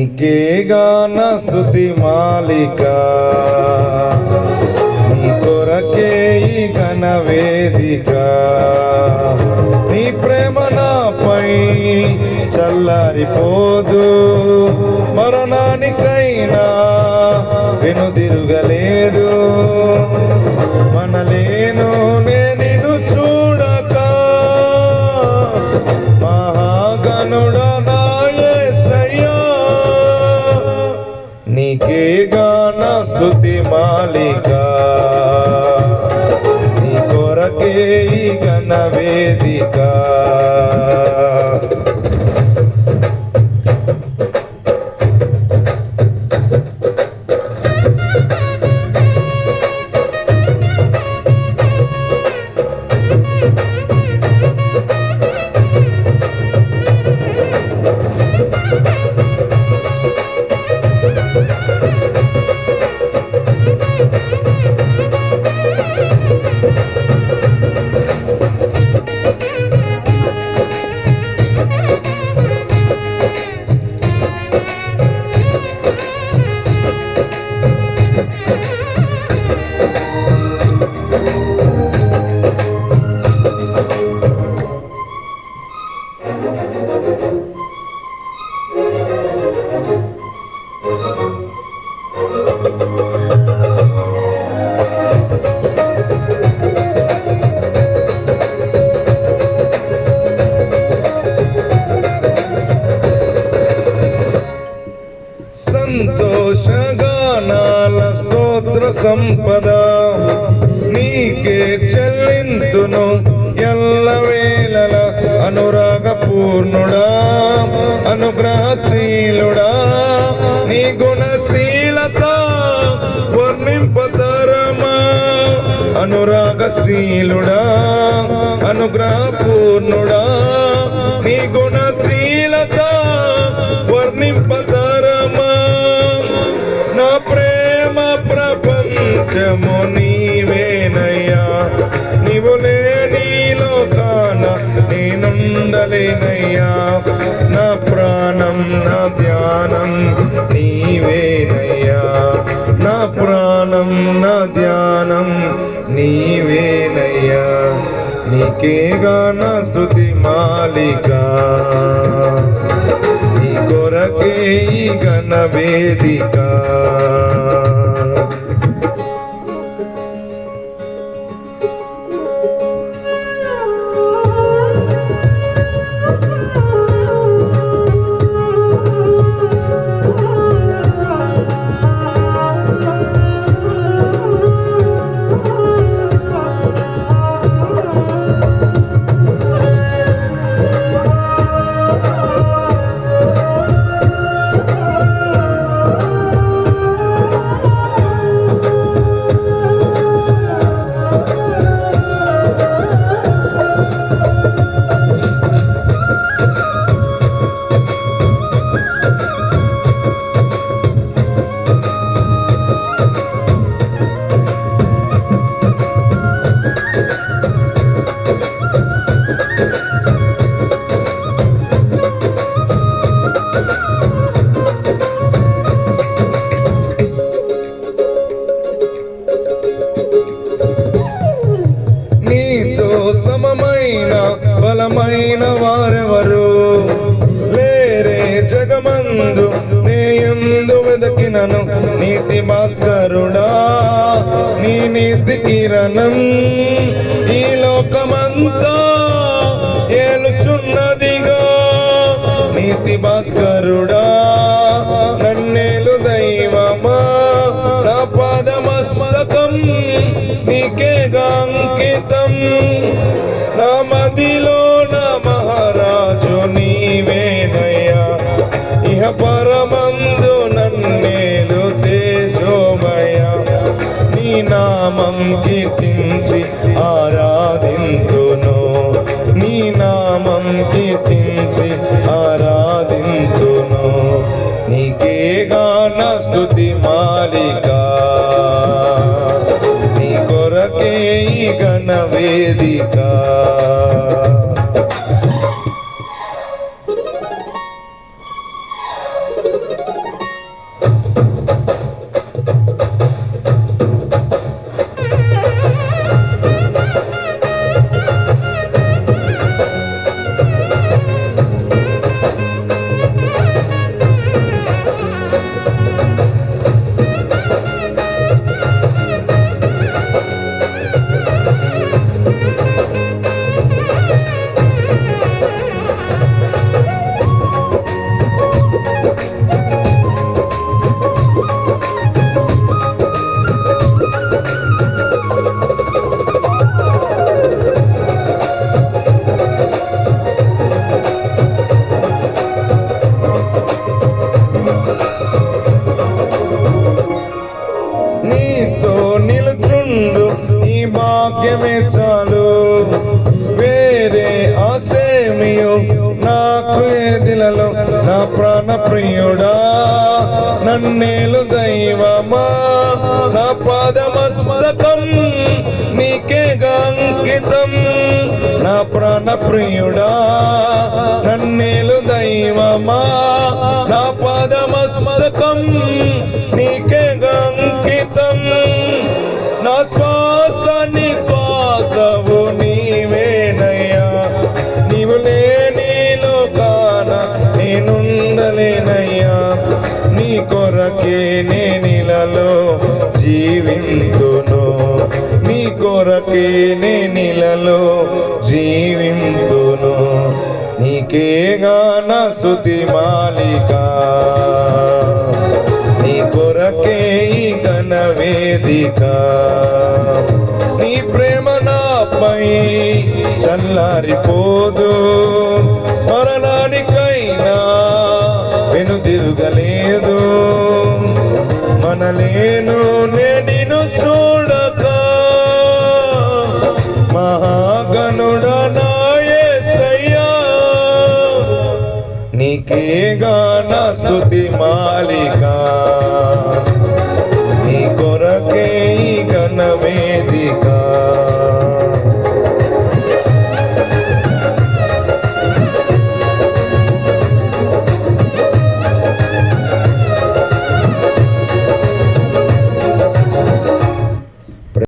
నీకేగా నా స్తుతి మాలిక, నీ కొరకే ఈ ఘన వేదిక. నీ ప్రేమ నాపై చల్లారిపోదు, మరణానికైనా వెనుదిరుగలేదు. మనలేను నేను చూడక మహాగణుడా నా యేసయ్యా, నీకేగా నా స్తుతి మాలిక, నీ కొరకే ఈ ఘన వేదిక. సంతోషగానాల స్తోత్ర సంపద నీకే చెల్లింతును ఎల్లవేళల. అనురాగ పూర్ణుడా అనుగ్రహశీలుడా, నీ గుణశీలత వర్ణింపతరమా. అనురాగశీలుడా అనుగ్రహ పూర్ణుడా, నీ గుణశీలత వర్ణింపతరమా. నా ప్రేమ ప్రపంచము నీవేనయ్యా, నీవు లేని లోకాన నేనుండలేనయ్యా. నా ప్రాణం నా ధ్యానం నీవేనయ్యా, నా ప్రాణం నా ధ్యానం నీవేనయ్యా. నీకేగా నా స్తుతి మాలిక, నీ కొరకే ఈ ఘన వేదిక. సమమైన బలమైన వారెవరు లేరే జగమందు, నేయందు వెదకినను నీతి భాస్కరుడా. నీ నీతి కిరణం ఈ లోకమంతా ఏలుచున్నదిగా. నీతి భాస్కరుడా నన్నేలు దైవమా, నా పాదమస్తకం నీకేగా అంకితం. నా మదిలో నా మహారాజు నీవేనయ్యా, ఇహ పరమందు నన్నేలు తేజోమయ. నీ నామం కీర్తించి ఆరాధింతును, నీ నామం కీర్తించి ఆరాధింతును. నీకేగా నా స్తుతి మాలిక, నీ కొరకే ఈ ఘన వేదిక. ప్రియుడా నన్నేలు దైవమా నా పాదమస్తకం నీకేగా అంకితం నా ప్రాణ ప్రియుడా నన్నేలు దైవమా నా పాదమస్తకం నీకేగా అంకితం నా శ్వాస నిశ్వాసవు నీవేనయ్యా నీవు లేని లోకాన నేనుండలేనయ్యా నీ కొరకే నేనిలలో జీవింతును నీ కొరకే నేనిలలో జీవింతును నీకేగా నా స్తుతి మాలిక నీ కొరకే ఈ ఘన వేదిక నీ ప్రేమ నాపై చల్లారిపోదు మరణానికైనా వెనుదిరుగలేదు మనలేను నేను చూడక మహాగణుడా నా యేసయ్యా నీకేగా నా స్తుతి మాలిక నీ కొరకే ఈ ఘన వేదిక